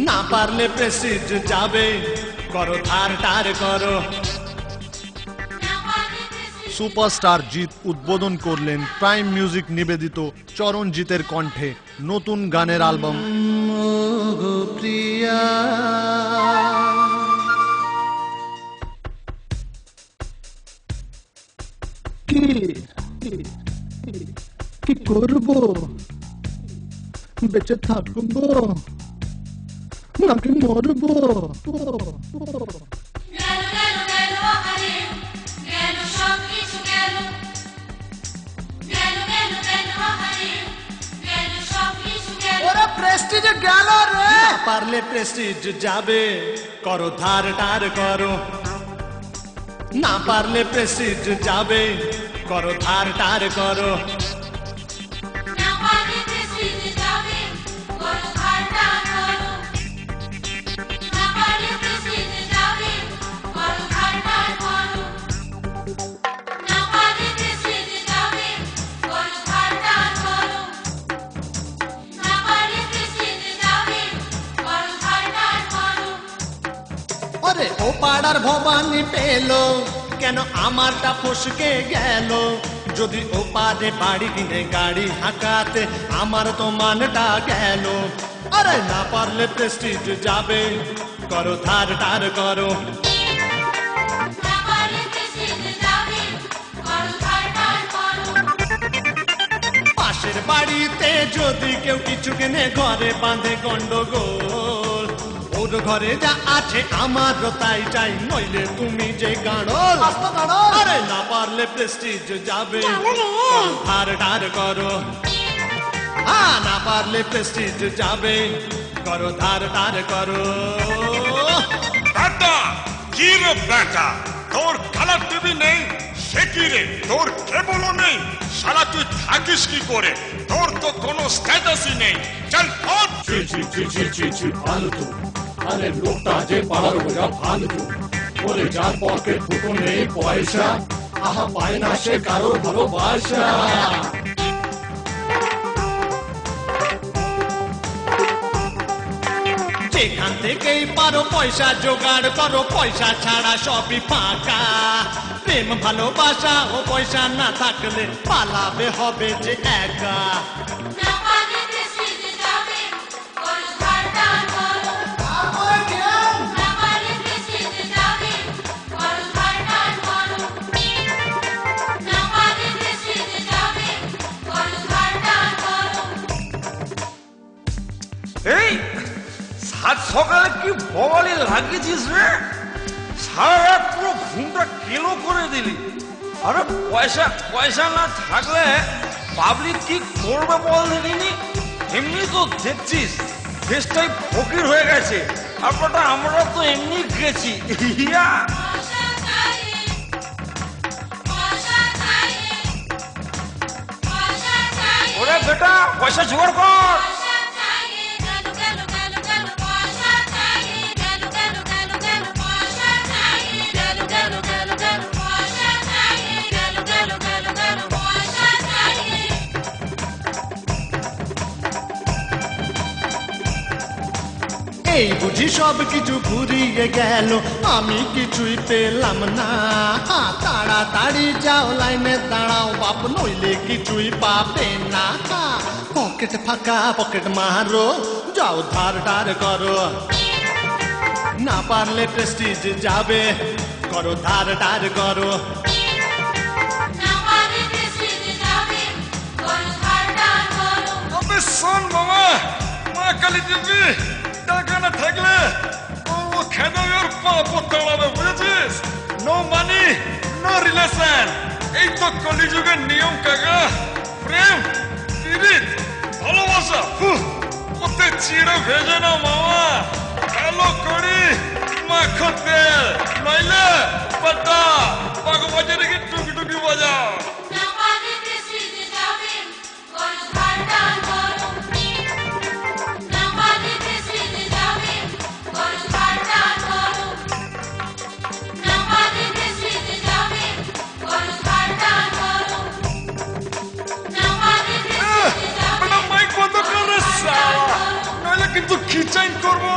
না পারলে প্রেস্টিজ যাবে, করো ধার টার করো। সুপারস্টার জিৎ উদ্বোধন করলেন প্রাইম মিউজিক নিবেদিত চরণজিতের কণ্ঠে নতুন গানের অ্যালবাম প্রিয়া। কি করব? বেঁচে থাকবো নাকি মরবো? প্রেস্টিজ গেল রে। পারলে প্রেস্টিজ যাবে, করো ধার টার করো। না পারলে প্রেস্টিজ যাবে, করো ধার টার করো। ও পাড়ার ভবানী পেল কেন আমারটা ফসকে গেল? যদি ও পারে বাড়ি কিনে গাড়ি হাঁকাতে আমার তো মানটা গেল। আরে না পারলে প্রেস্টিজ যাবে, করো ধার টার করো। পাশের বাড়িতে যদি কেউ কিছু কেনে ঘরে বাঁধে গন্ডগোল। ওর ঘরে যা আছে আমারও তাই চাই, নইলে তুমি যে গাড়ল। আরে না পারলে প্রেস্টিজ যাবে, ধার টার করো। না পারলে প্রেস্টিজ যাবে, করো ধার টার করো। বেটা কি রে বেটা, তোর কালার টিভি নেই সে কি রে, তোর কেবলও নেই, সারা তুই থাকিস কি করে? তোর তো কোনো স্ট্যাটাসই নেই। চল ফালতু, আরে লোকটা যে পাড়ার বোঝা ফালতু। ওরে যার পক্ষে ফুটো নেই পয়সা, আহা পায় না সে কারোর ভালোবাসা। যেখান থেকেই পারো পয়সা জোগাড় করো, পয়সা ছাড়া সবই ফাঁকা। প্রেম ভালোবাসা ও পয়সা না থাকলে পালাবে হবে যে একা। এই সাত সকালে কি বলি লাগিয়েছিস রে? সারা রাত পুরো ঘুমটা কেলো করে দিলি। আরে পয়সা পয়সা না থাকলে পাবলিক কি করবে বল দেখিনি? এমনি তো দেখছিস দেশটাই ফকির হয়ে গেছে, আপনারটা আমরা তো এমনি গেছি। ওরে বেটা পয়সা জোগাড় কর। এই বুঝি সব কিছু ফুরিয়ে গেল, আমি কিছুই পেলাম না। তাড়াতাড়ি যাও লাইনে দাঁড়াও বাপ, নইলে কিছুই পাবে না। পকেট ফাঁকা পকেট মারো, যাও ধার টার করো। না পারলে প্রেস্টিজ যাবে, করো ধার টার করো। শোন বাবা, মা কালী দেবী টাকা না থাকলে ও খেদে ওর পাপ তাড়াবে, বুঝেছিস? নো মানি নো রিলেশন, এই তো কলিযুগের নিয়ম কাকা। প্রেম প্রীতি ভালোবাসা ওতে চিড়ে ভেজে না মামা, কালো করি মাখো তেল, নইলে পাটা বাগবাজে রেখে টুকি টুকি বাজাও। কিন্তু খিচাইন করবো